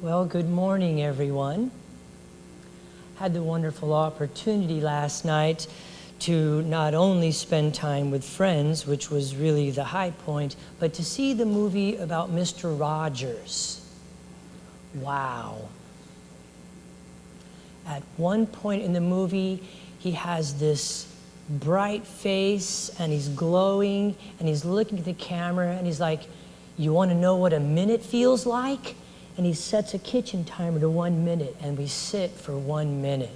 Well, good morning, everyone. Had the wonderful opportunity last night to not only spend time with friends, which was really the high point, but to see the movie about Mr. Rogers. Wow. At one point in the movie, he has this bright face and he's glowing and he's looking at the camera and he's like, "You want to know what a minute feels like?" And he sets a kitchen timer to 1 minute and we sit for 1 minute.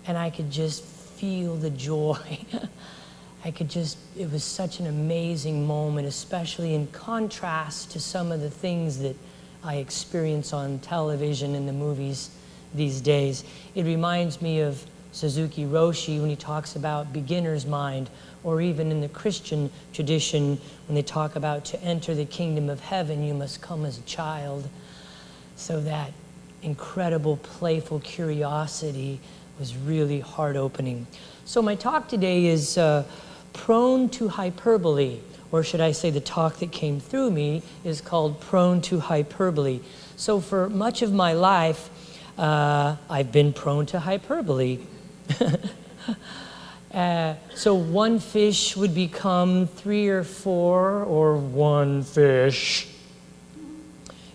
And I could just feel the joy. It was such an amazing moment, especially in contrast to some of the things that I experience on television and the movies these days. It reminds me of Suzuki Roshi when he talks about beginner's mind, or even in the Christian tradition when they talk about to enter the kingdom of heaven, you must come as a child. So that incredible playful curiosity was really heart-opening. So my talk today is Prone to Hyperbole, or should I say the talk that came through me is called Prone to Hyperbole. So for much of my life, I've been prone to hyperbole. So one fish would become 3 or 4, or one fish.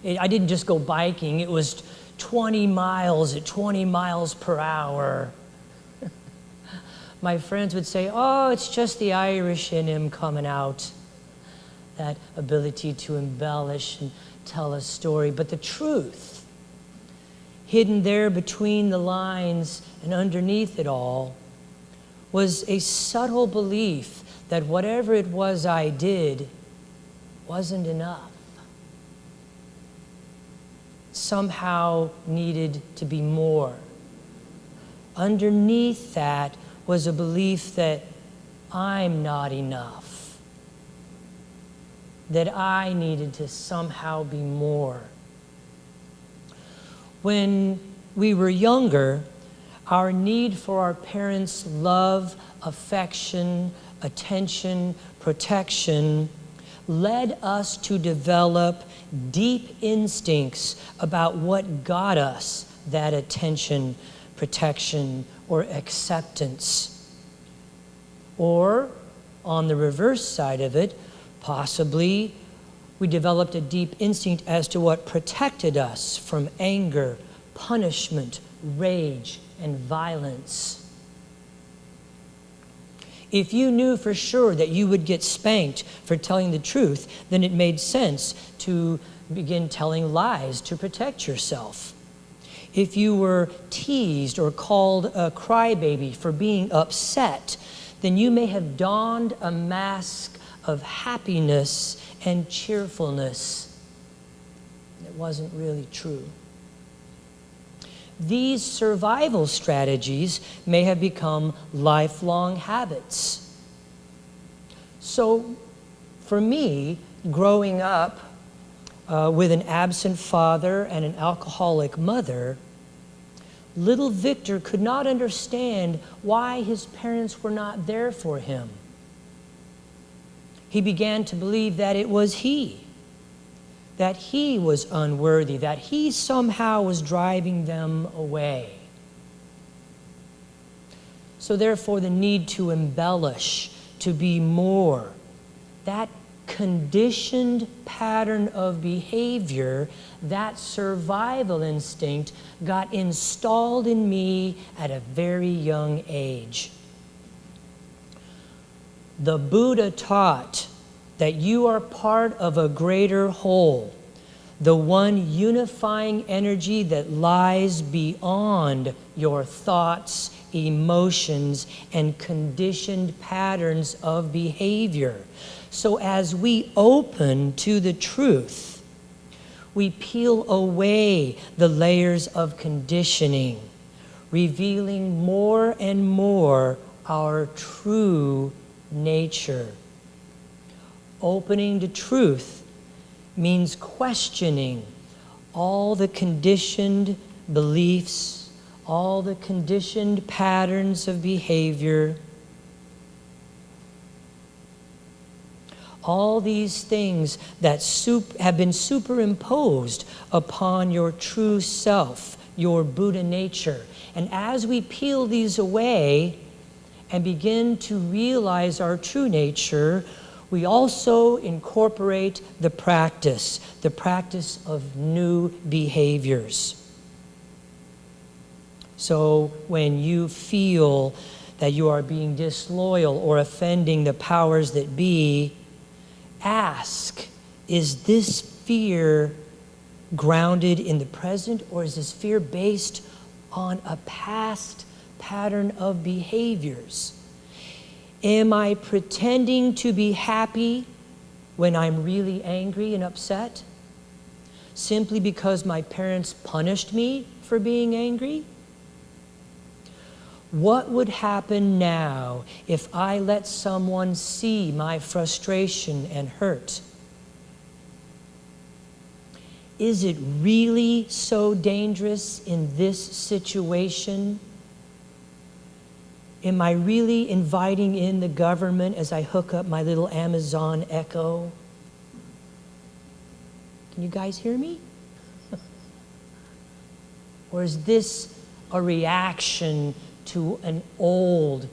I didn't just go biking, it was 20 miles at 20 miles per hour. My friends would say, "Oh, it's just the Irish in him coming out." That ability to embellish and tell a story. But the truth, hidden there between the lines and underneath it all, was a subtle belief that whatever it was I did wasn't enough. Somehow needed to be more. Underneath that was a belief that I'm not enough, that I needed to somehow be more. When we were younger, our need for our parents' love, affection, attention, protection led us to develop deep instincts about what got us that attention, protection, or acceptance. Or, on the reverse side of it, possibly we developed a deep instinct as to what protected us from anger, punishment, rage, and violence. If you knew for sure that you would get spanked for telling the truth, then it made sense to begin telling lies to protect yourself. If you were teased or called a crybaby for being upset, then you may have donned a mask of happiness and cheerfulness. It wasn't really true. These survival strategies may have become lifelong habits. So for me, growing up with an absent father and an alcoholic mother, little Victor could not understand why his parents were not there for him. He began to believe that it was that he was unworthy, that he somehow was driving them away. So therefore, the need to embellish, to be more, that conditioned pattern of behavior, that survival instinct got installed in me at a very young age. The Buddha taught that you are part of a greater whole, the one unifying energy that lies beyond your thoughts, emotions, and conditioned patterns of behavior. So as we open to the truth, we peel away the layers of conditioning, revealing more and more our true nature. Opening to truth means questioning all the conditioned beliefs, all the conditioned patterns of behavior, all these things that have been superimposed upon your true self, your Buddha nature. And as we peel these away and begin to realize our true nature, we also incorporate the practice of new behaviors. So when you feel that you are being disloyal or offending the powers that be, ask, is this fear grounded in the present, or is this fear based on a past pattern of behaviors? Am I pretending to be happy when I'm really angry and upset, simply because my parents punished me for being angry? What would happen now if I let someone see my frustration and hurt? Is it really so dangerous in this situation? Am I really inviting in the government as I hook up my little Amazon Echo? Can you guys hear me? Or is this a reaction to an old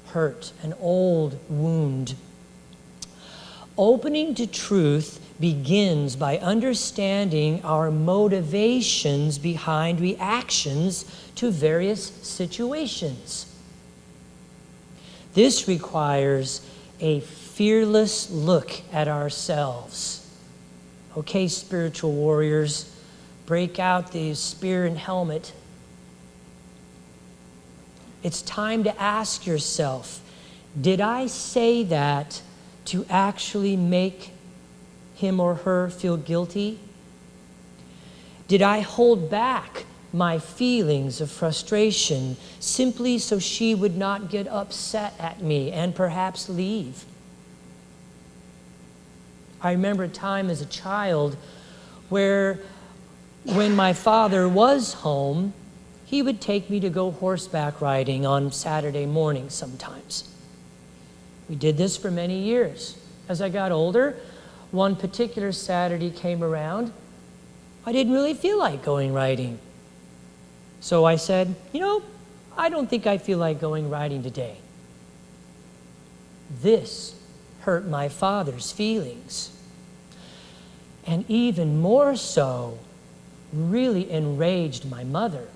hurt, an old wound? Opening to truth begins by understanding our motivations behind reactions to various situations. This requires a fearless look at ourselves. Okay, spiritual warriors, break out the spear and helmet. It's time to ask yourself, did I say that to actually make him or her feel guilty? Did I hold back my feelings of frustration simply so she would not get upset at me and perhaps leave? I remember a time as a child where when my father was home, he would take me to go horseback riding on Saturday mornings sometimes. We did this for many years. As I got older, one particular Saturday came around, I didn't really feel like going riding. So I said, I don't think I feel like going riding today. This hurt my father's feelings. And even more so, really enraged my mother.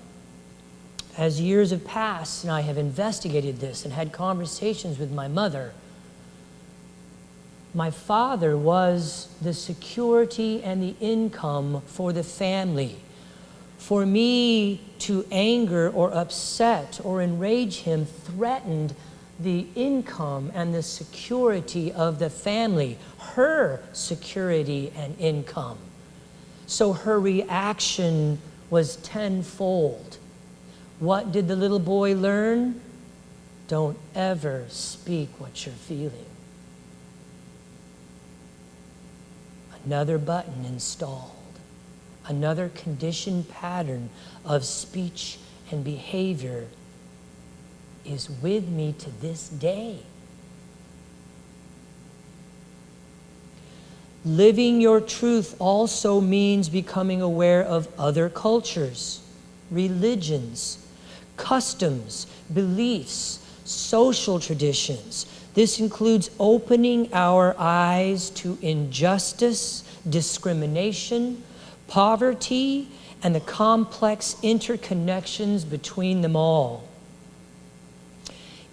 As years have passed and I have investigated this and had conversations with my mother, my father was the security and the income for the family. For me to anger or upset or enrage him threatened the income and the security of the family, her security and income. So her reaction was tenfold. What did the little boy learn? Don't ever speak what you're feeling. Another button installed. Another conditioned pattern of speech and behavior is with me to this day. Living your truth also means becoming aware of other cultures, religions, customs, beliefs, social traditions. This includes opening our eyes to injustice, discrimination, poverty, and the complex interconnections between them all.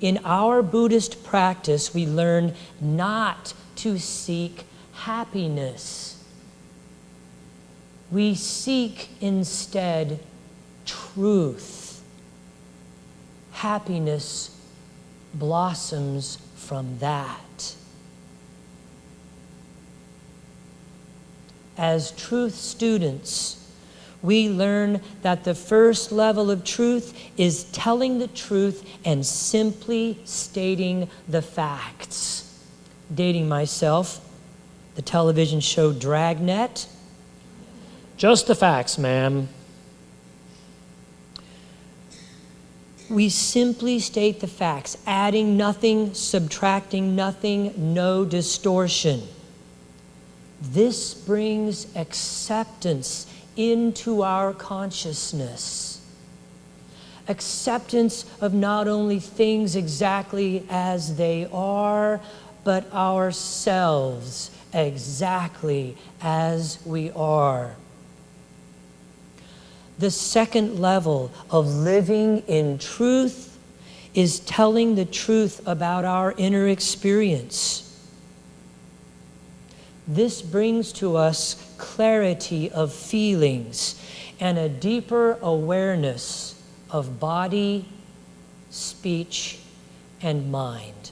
In our Buddhist practice, we learn not to seek happiness. We seek instead truth. Happiness blossoms from that. As truth students, we learn that the first level of truth is telling the truth and simply stating the facts. Dating myself, the television show Dragnet. Just the facts, ma'am. we simply state the facts, adding nothing, subtracting nothing, no distortion. This brings acceptance into our consciousness. Acceptance of not only things exactly as they are, but ourselves exactly as we are. The second level of living in truth is telling the truth about our inner experience. This brings to us clarity of feelings and a deeper awareness of body, speech, and mind.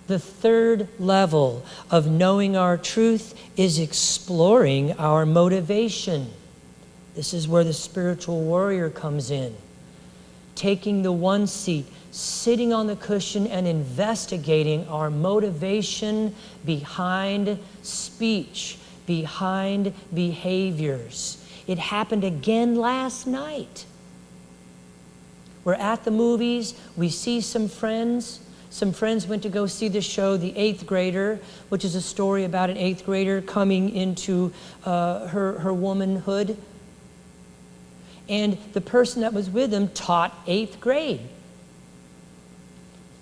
The third level of knowing our truth is exploring our motivation. This is where the spiritual warrior comes in. Taking the one seat, sitting on the cushion and investigating our motivation behind speech, behind behaviors. It happened again last night. We're at the movies, we see some friends. Some friends went to go see the show, The Eighth Grader, which is a story about an eighth grader coming into her womanhood. And the person that was with him taught eighth grade.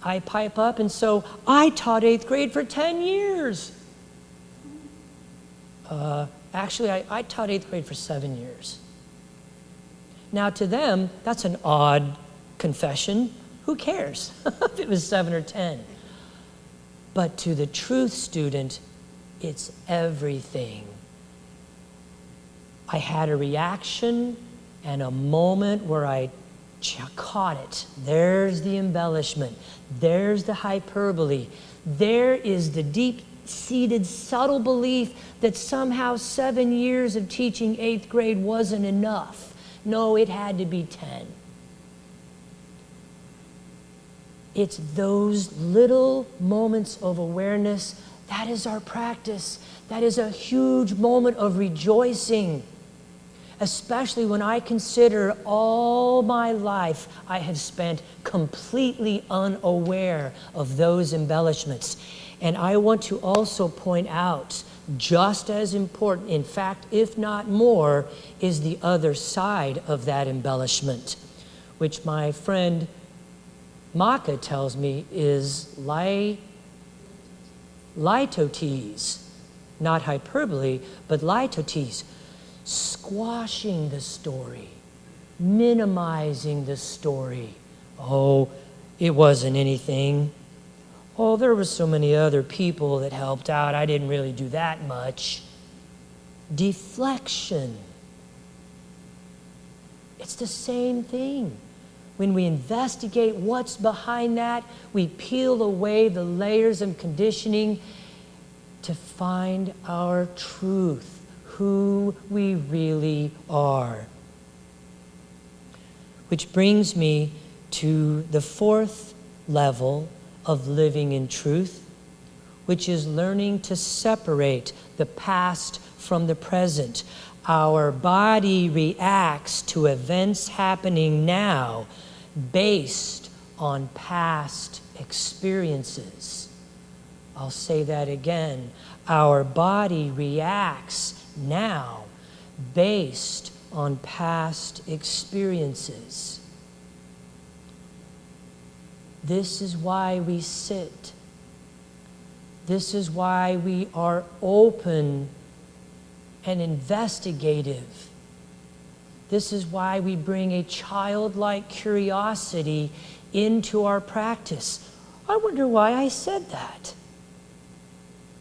I pipe up, and so I taught eighth grade for 10 years. Actually, I taught eighth grade for 7 years. Now, to them, that's an odd confession. Who cares if it was 7 or 10? But to the truth student, it's everything. I had a reaction and a moment where I caught it. There's the embellishment. There's the hyperbole. There is the deep-seated, subtle belief that somehow 7 years of teaching eighth grade wasn't enough. No, it had to be 10. It's those little moments of awareness. That is our practice. That is a huge moment of rejoicing. Especially when I consider all my life I have spent completely unaware of those embellishments. And I want to also point out, just as important, in fact, if not more, is the other side of that embellishment, which my friend Maka tells me is litotes, not hyperbole, but litotes. Squashing the story, minimizing the story. Oh, it wasn't anything. Oh, there were so many other people that helped out. I didn't really do that much. Deflection. It's the same thing. When we investigate what's behind that, we peel away the layers of conditioning to find our truth. Who we really are. Which brings me to the fourth level of living in truth, which is learning to separate the past from the present. Our body reacts to events happening now based on past experiences. I'll say that again. Our body reacts now based on past experiences. This is why we sit. This is why we are open and investigative. This is why we bring a childlike curiosity into our practice. I wonder why I said that.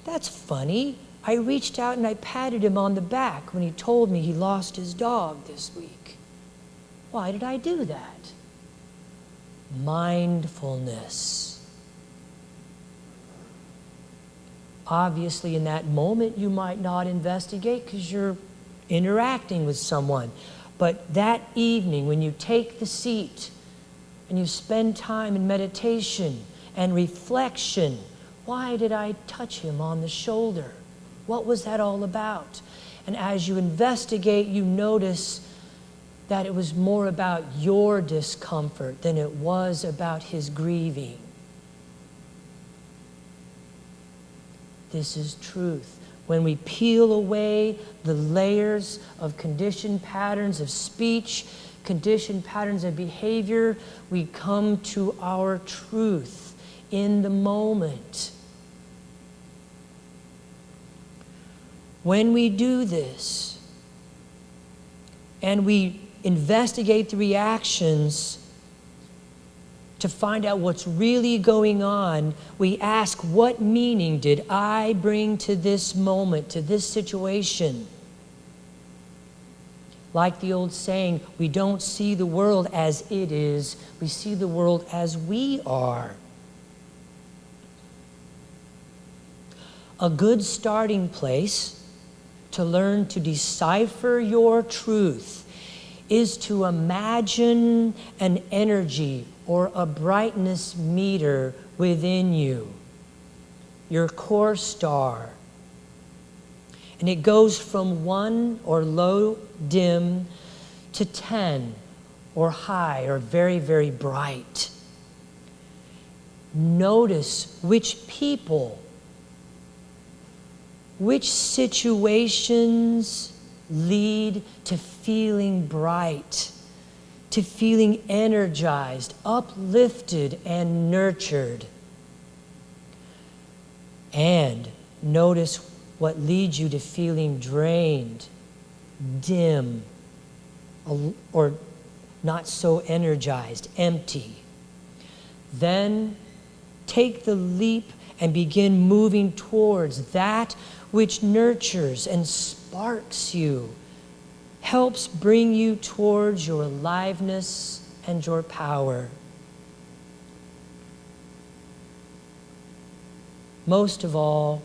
That's funny. I reached out and I patted him on the back when he told me he lost his dog this week. Why did I do that? Mindfulness. Obviously, in that moment, you might not investigate because you're interacting with someone. But that evening, when you take the seat and you spend time in meditation and reflection, why did I touch him on the shoulder? What was that all about? And as you investigate, you notice that it was more about your discomfort than it was about his grieving. This is truth. When we peel away the layers of conditioned patterns of speech, conditioned patterns of behavior, we come to our truth in the moment. When we do this, and we investigate the reactions to find out what's really going on, we ask, what meaning did I bring to this moment, to this situation? Like the old saying, we don't see the world as it is, we see the world as we are. A good starting place to learn to decipher your truth is to imagine an energy or a brightness meter within you, your core star. And it goes from 1 or low, dim, to 10 or high or very, very bright. Notice which people, which situations lead to feeling bright, to feeling energized, uplifted, and nurtured. And notice what leads you to feeling drained, dim, or not so energized, empty. Then take the leap and begin moving towards that which nurtures and sparks you, helps bring you towards your aliveness and your power. Most of all,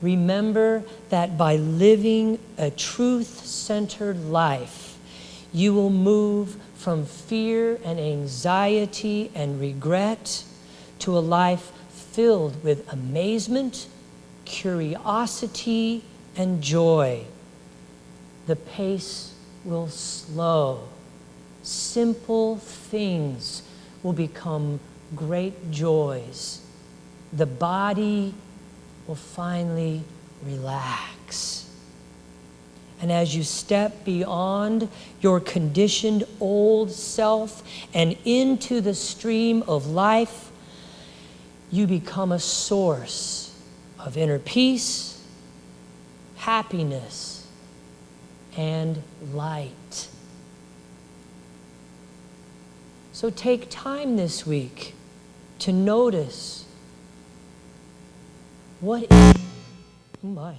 remember that by living a truth-centered life, you will move from fear and anxiety and regret to a life filled with amazement, curiosity, and joy. The pace will slow. Simple things will become great joys. The body will finally relax. And as you step beyond your conditioned old self and into the stream of life, you become a source of inner peace, happiness, and light. So take time this week to notice what is, oh my.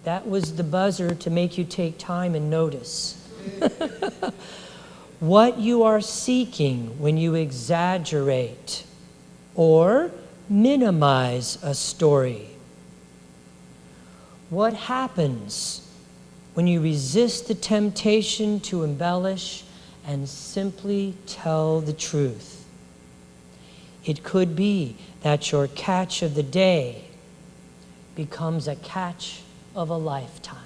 That was the buzzer to make you take time and notice. What you are seeking when you exaggerate or minimize a story. What happens when you resist the temptation to embellish and simply tell the truth? It could be that your catch of the day becomes a catch of a lifetime.